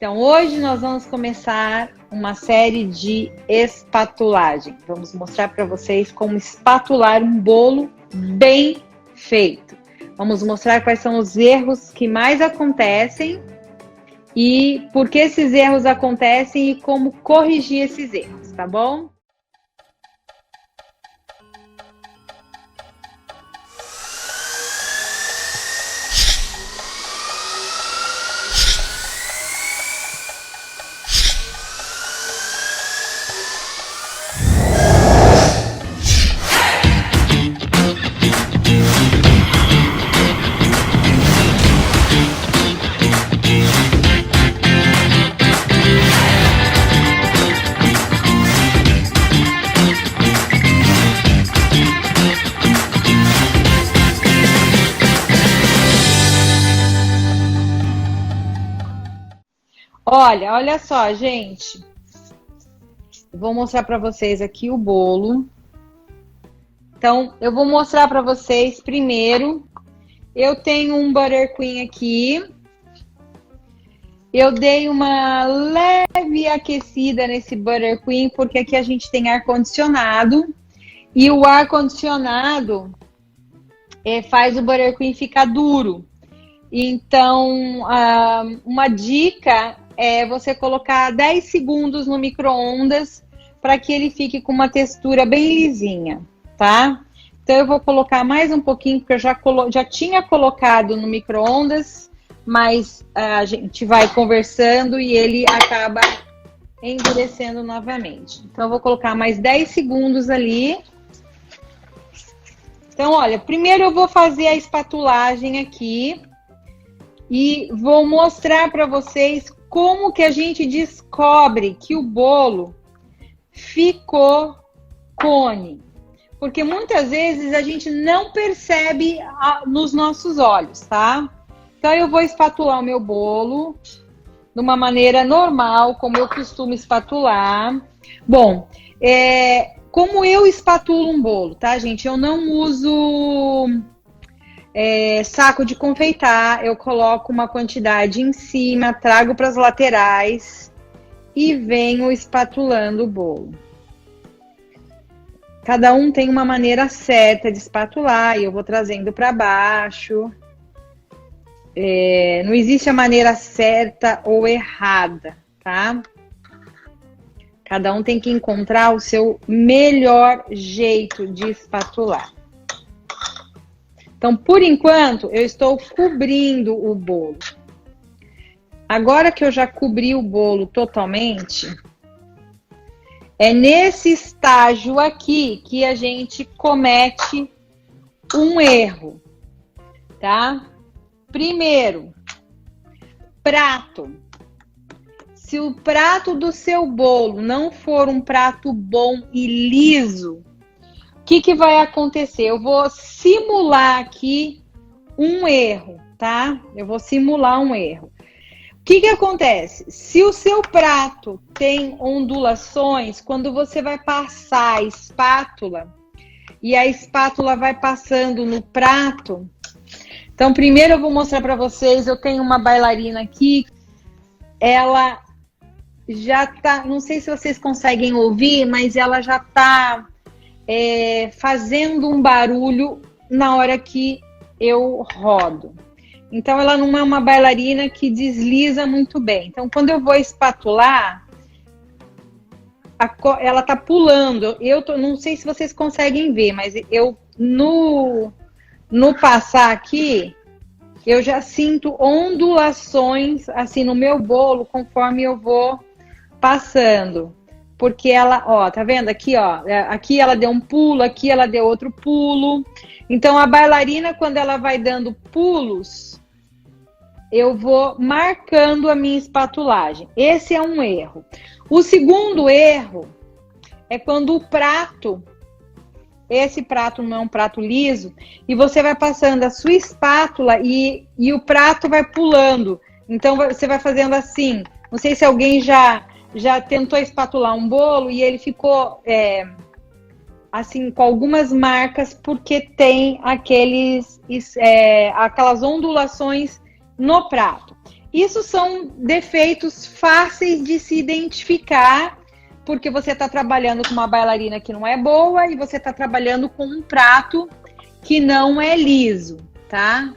Então, hoje nós vamos começar uma série de espatulagem. Vamos mostrar para vocês como espatular um bolo bem feito. Vamos mostrar quais são os erros que mais acontecem e por que esses erros acontecem e como corrigir esses erros, tá bom? Olha só, gente. Vou mostrar para vocês aqui o bolo. Então, eu vou mostrar para vocês primeiro. Eu tenho um buttercream aqui. Eu dei uma leve aquecida nesse buttercream, porque aqui a gente tem ar-condicionado. E o ar-condicionado faz o buttercream ficar duro. Então, uma dica é você colocar 10 segundos no micro-ondas para que ele fique com uma textura bem lisinha, tá? Então, eu vou colocar mais um pouquinho, porque eu já tinha colocado no micro-ondas, mas a gente vai conversando e ele acaba endurecendo novamente. Então, eu vou colocar mais 10 segundos ali. Então, olha, primeiro eu vou fazer a espatulagem aqui e vou mostrar para vocês como que a gente descobre que o bolo ficou cone. Porque muitas vezes a gente não percebe nos nossos olhos, tá? Então eu vou espatular o meu bolo de uma maneira normal, como eu costumo espatular. Bom, como eu espatulo um bolo, tá, gente? Eu não uso saco de confeitar, eu coloco uma quantidade em cima, trago para as laterais e venho espatulando o bolo. Cada um tem uma maneira certa de espatular e eu vou trazendo para baixo. Não existe a maneira certa ou errada, tá? Cada um tem que encontrar o seu melhor jeito de espatular. Então, por enquanto, eu estou cobrindo o bolo. Agora que eu já cobri o bolo totalmente, é nesse estágio aqui que a gente comete um erro, tá? Primeiro, prato. Se o prato do seu bolo não for um prato bom e liso, o que vai acontecer? Eu vou simular aqui um erro, tá? Eu vou simular um erro. O que acontece? Se o seu prato tem ondulações, quando você vai passar a espátula e a espátula vai passando no prato. Então, primeiro eu vou mostrar para vocês. Eu tenho uma bailarina aqui. Ela já tá, não sei se vocês conseguem ouvir, mas ela já tá fazendo um barulho na hora que eu rodo. Então, ela não é uma bailarina que desliza muito bem. Então, quando eu vou espatular, ela tá pulando. Não sei se vocês conseguem ver, mas eu no passar aqui, eu já sinto ondulações assim no meu bolo conforme eu vou passando. Porque ela, ó, tá vendo? Aqui, ó, aqui ela deu um pulo, aqui ela deu outro pulo. Então, a bailarina, quando ela vai dando pulos, eu vou marcando a minha espatulagem. Esse é um erro. O segundo erro é quando o prato, esse prato não é um prato liso, e você vai passando a sua espátula e o prato vai pulando. Então, você vai fazendo assim. Não sei se alguém já tentou espatular um bolo e ele ficou assim com algumas marcas porque tem aquelas ondulações no prato. isso são defeitos fáceis de se identificar, porque você está trabalhando com uma bailarina que não é boa e você está trabalhando com um prato que não é liso, tá?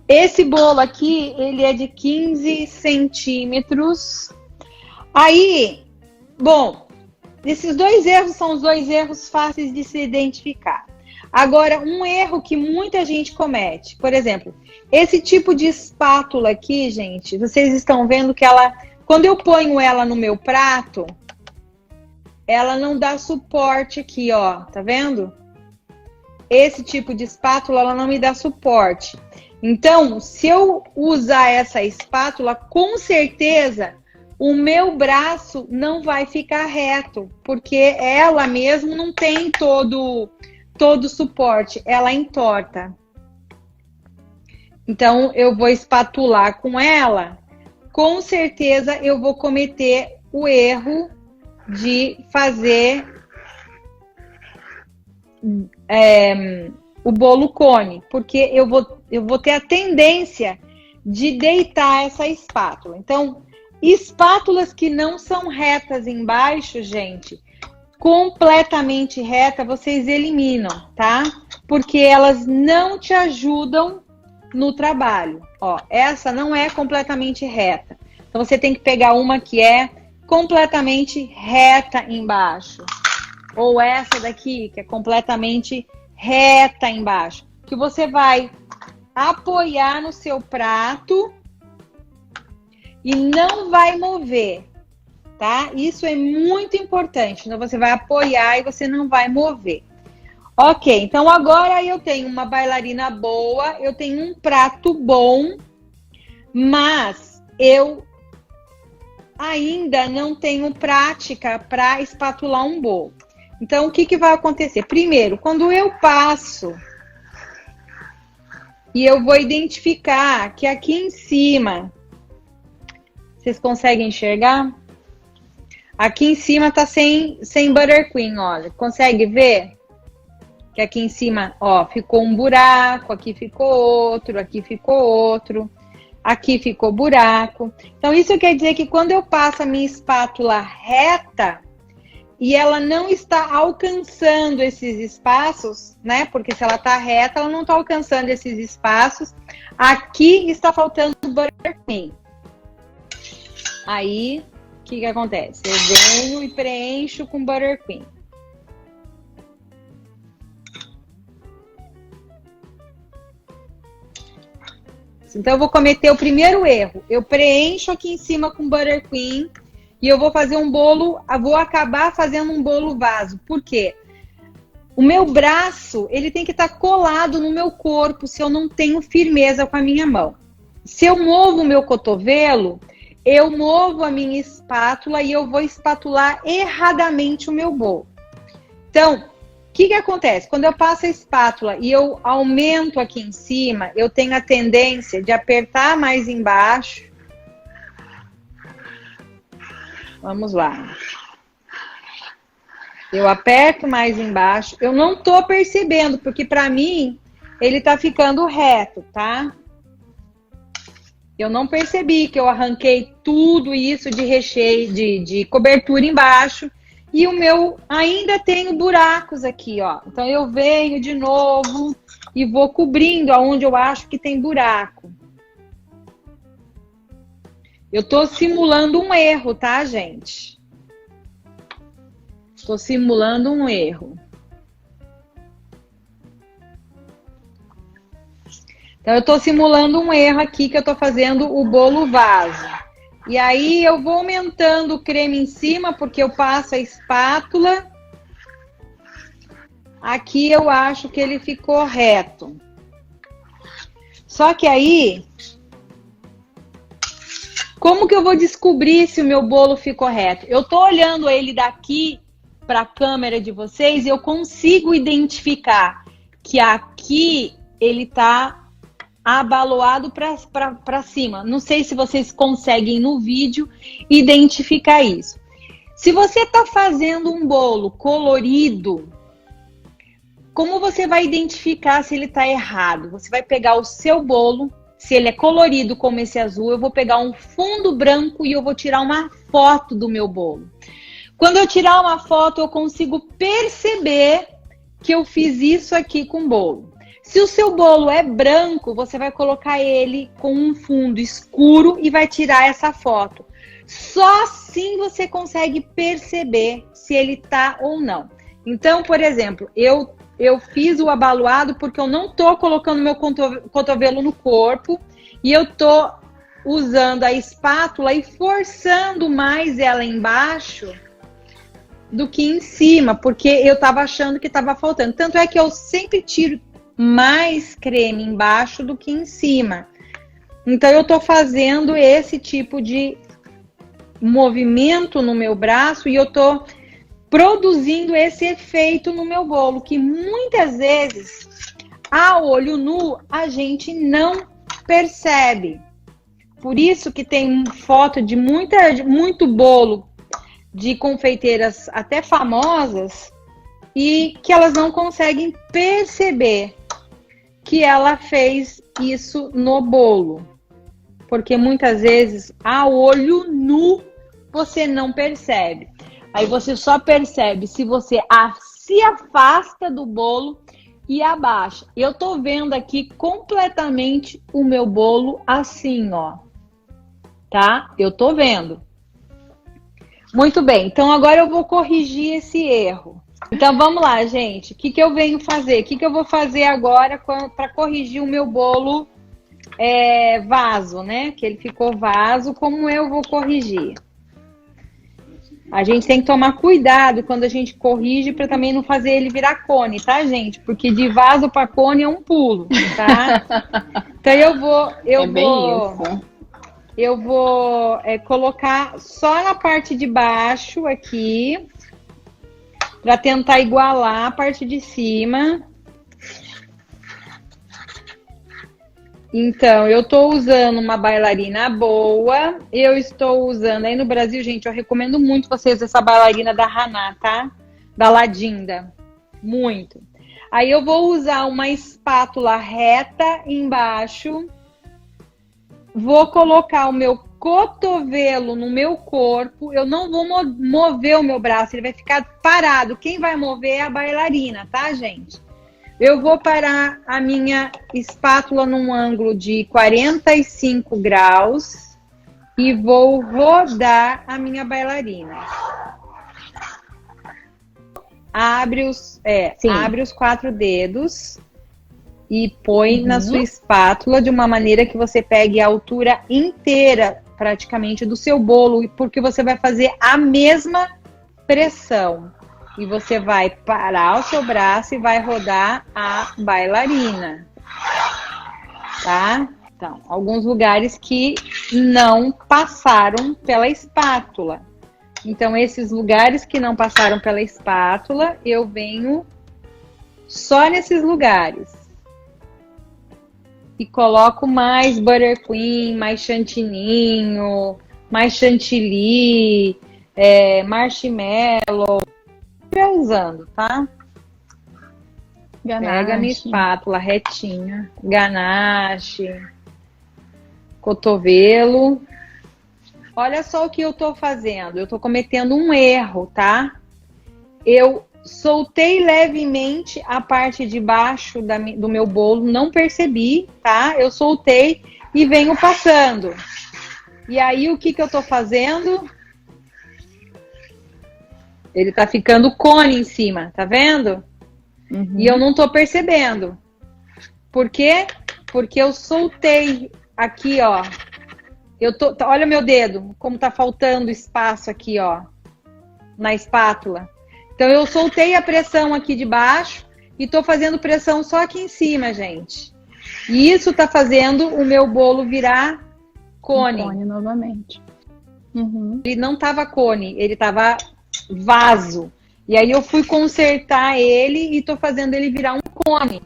Esse bolo aqui, ele é de 15 centímetros. Aí, bom, esses dois erros são os dois erros fáceis de se identificar. Agora, um erro que muita gente comete, por exemplo, esse tipo de espátula aqui, gente, vocês estão vendo que ela, quando eu ponho ela no meu prato, ela não dá suporte aqui, ó, tá vendo? Esse tipo de espátula, ela não me dá suporte. Então, se eu usar essa espátula, com certeza o meu braço não vai ficar reto, porque ela mesmo não tem todo o suporte, ela entorta. Então, eu vou espatular com ela, com certeza eu vou cometer o erro de fazer o bolo cone, porque eu vou ter a tendência de deitar essa espátula. Então, espátulas que não são retas embaixo, gente, completamente reta, vocês eliminam, tá? Porque elas não te ajudam no trabalho. Ó, essa não é completamente reta. Então, você tem que pegar uma que é completamente reta embaixo. Ou essa daqui, que é completamente reta embaixo. Que você vai apoiar no seu prato e não vai mover, tá? Isso é muito importante. Então, você vai apoiar e você não vai mover. Ok, então agora eu tenho uma bailarina boa, eu tenho um prato bom, mas eu ainda não tenho prática para espatular um bolo. Então, o que vai acontecer? Primeiro, quando eu passo e eu vou identificar que aqui em cima, vocês conseguem enxergar? Aqui em cima tá sem buttercream, olha. Consegue ver? Que aqui em cima, ó, ficou um buraco, aqui ficou outro, aqui ficou outro, aqui ficou buraco. Então, isso quer dizer que quando eu passo a minha espátula reta e ela não está alcançando esses espaços, né? Porque se ela tá reta, ela não tá alcançando esses espaços. Aqui está faltando buttercream. Aí, o que acontece? Eu venho e preencho com buttercream. Então, eu vou cometer o primeiro erro. Eu preencho aqui em cima com buttercream e eu vou fazer um bolo, vou acabar fazendo um bolo vaso. Por quê? O meu braço, ele tem que estar colado no meu corpo se eu não tenho firmeza com a minha mão. Se eu movo o meu cotovelo, eu movo a minha espátula e eu vou espatular erradamente o meu bolo. Então, o que acontece? Quando eu passo a espátula e eu aumento aqui em cima, eu tenho a tendência de apertar mais embaixo. Vamos lá. Eu aperto mais embaixo. Eu não tô percebendo, porque para mim ele tá ficando reto, tá? Eu não percebi que eu arranquei tudo isso de recheio, de cobertura embaixo. E o meu ainda tem buracos aqui, ó. Então, eu venho de novo e vou cobrindo aonde eu acho que tem buraco. Eu tô simulando um erro, tá, gente? Tô simulando um erro. Então, eu tô simulando um erro aqui que eu tô fazendo o bolo vaso. E aí, eu vou aumentando o creme em cima, porque eu passo a espátula. Aqui eu acho que ele ficou reto. Só que aí, como que eu vou descobrir se o meu bolo ficou reto? Eu tô olhando ele daqui para a câmera de vocês e eu consigo identificar que aqui ele tá abaloado para cima. Não sei se vocês conseguem no vídeo identificar isso. Se você está fazendo um bolo colorido, como você vai identificar se ele está errado? Você vai pegar o seu bolo se ele é colorido como esse azul, eu vou pegar um fundo branco e eu vou tirar uma foto do meu bolo. Quando eu tirar uma foto, eu consigo perceber que eu fiz isso aqui com o bolo. Se o seu bolo é branco, você vai colocar ele com um fundo escuro e vai tirar essa foto. Só assim você consegue perceber se ele tá ou não. Então, por exemplo, eu fiz o abaloado porque eu não tô colocando meu cotovelo no corpo e eu tô usando a espátula e forçando mais ela embaixo do que em cima, porque eu tava achando que tava faltando. Tanto é que eu sempre tiro mais creme embaixo do que em cima. Então eu tô fazendo esse tipo de movimento no meu braço e eu tô produzindo esse efeito no meu bolo, que muitas vezes, a olho nu, a gente não percebe. Por isso que tem foto de muito bolo de confeiteiras até famosas e que elas não conseguem perceber que ela fez isso no bolo. Porque muitas vezes, a olho nu, você não percebe. Aí você só percebe se você se afasta do bolo e abaixa. Eu tô vendo aqui completamente o meu bolo assim, ó. Tá? Eu tô vendo. Muito bem. Então agora eu vou corrigir esse erro. Então vamos lá, gente. O que eu venho fazer? O que eu vou fazer agora para corrigir o meu bolo vaso, né? Que ele ficou vaso. Como eu vou corrigir? A gente tem que tomar cuidado quando a gente corrige para também não fazer ele virar cone, tá, gente? Porque de vaso para cone é um pulo, tá? Então eu vou colocar só na parte de baixo aqui para tentar igualar a parte de cima. Então, eu estou usando uma bailarina boa. Eu estou usando, aí no Brasil, gente, eu recomendo muito vocês essa bailarina da Haná, tá? Da Ladinda. Muito. Aí eu vou usar uma espátula reta embaixo. Vou colocar o meu cotovelo no meu corpo. Eu não vou mover o meu braço, ele vai ficar parado. Quem vai mover é a bailarina, tá, gente? Eu vou parar a minha espátula num ângulo de 45 graus e vou rodar a minha bailarina. Abre os 4 dedos e põe na sua espátula de uma maneira que você pegue a altura inteira, praticamente, do seu bolo, porque você vai fazer a mesma pressão. E você vai parar o seu braço e vai rodar a bailarina, tá? Então, alguns lugares que não passaram pela espátula. Então, esses lugares que não passaram pela espátula, eu venho só nesses lugares. E coloco mais buttercream, mais chantininho, mais chantilly, marshmallow. Usando, tá? Ganache. Pega a minha espátula retinha, ganache, cotovelo. Olha só o que eu tô fazendo. Eu tô cometendo um erro, tá? Eu soltei levemente a parte de baixo do meu bolo, não percebi, tá? Eu soltei e venho passando. E aí, o que eu tô fazendo? Ele tá ficando cone em cima, tá vendo? E eu não tô percebendo. Por quê? Porque eu soltei aqui, ó. Olha meu dedo, como tá faltando espaço aqui, ó, na espátula. Então eu soltei a pressão aqui de baixo e tô fazendo pressão só aqui em cima, gente. E isso tá fazendo o meu bolo virar cone. Cone novamente. Ele não tava cone, ele tava vaso. E aí eu fui consertar ele e tô fazendo ele virar um cone.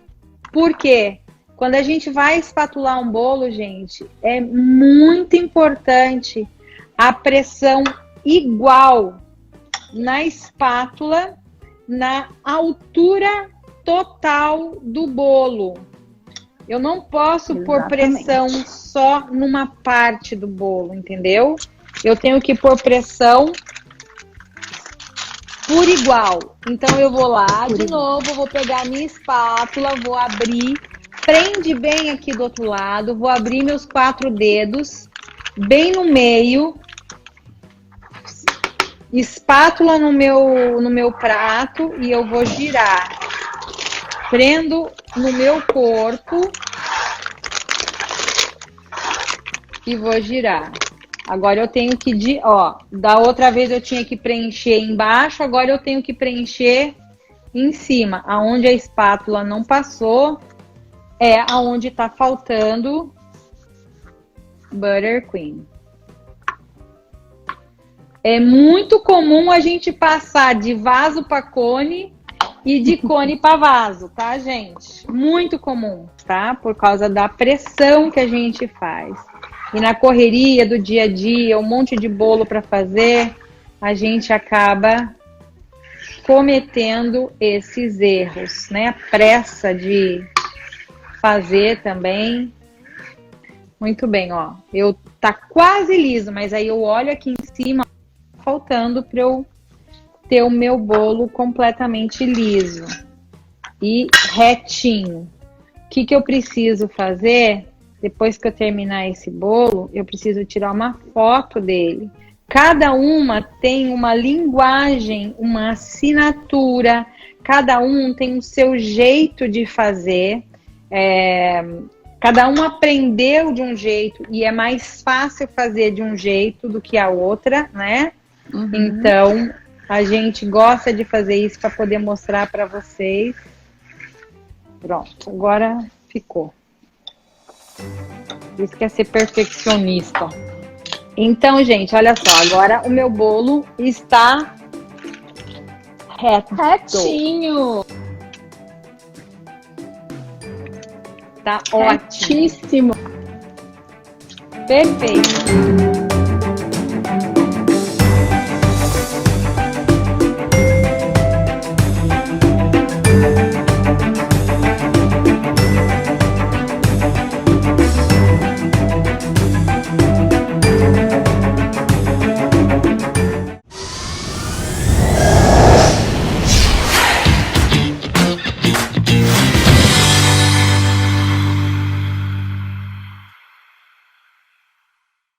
Por quê? Quando a gente vai espatular um bolo, gente, é muito importante a pressão igual na espátula, na altura total do bolo. Eu não posso pôr Exatamente. pressão só numa parte do bolo, entendeu? Eu tenho que pôr pressão por igual. Então eu vou lá de novo, vou pegar a minha espátula, vou abrir, prende bem aqui do outro lado, vou abrir meus 4 dedos, bem no meio, espátula no meu prato e eu vou girar. Prendo no meu corpo e vou girar. Agora eu tenho que, da outra vez eu tinha que preencher embaixo, agora eu tenho que preencher em cima. Aonde a espátula não passou, é aonde tá faltando buttercream. É muito comum a gente passar de vaso para cone e de cone para vaso, tá, gente? Muito comum, tá? Por causa da pressão que a gente faz. E na correria do dia a dia, um monte de bolo para fazer, a gente acaba cometendo esses erros, né? A pressa de fazer também. Muito bem, ó. Tá quase liso, mas aí eu olho aqui em cima, faltando para eu ter o meu bolo completamente liso e retinho. O que eu preciso fazer? Depois que eu terminar esse bolo, eu preciso tirar uma foto dele. Cada uma tem uma linguagem, uma assinatura, cada um tem o seu jeito de fazer. Cada um aprendeu de um jeito e é mais fácil fazer de um jeito do que a outra, né? Uhum. Então, a gente gosta de fazer isso para poder mostrar para vocês. Pronto, agora ficou. Isso que é ser perfeccionista. Então, gente, olha só. Agora o meu bolo está retinho. Tá ótimo. Retíssimo. Perfeito.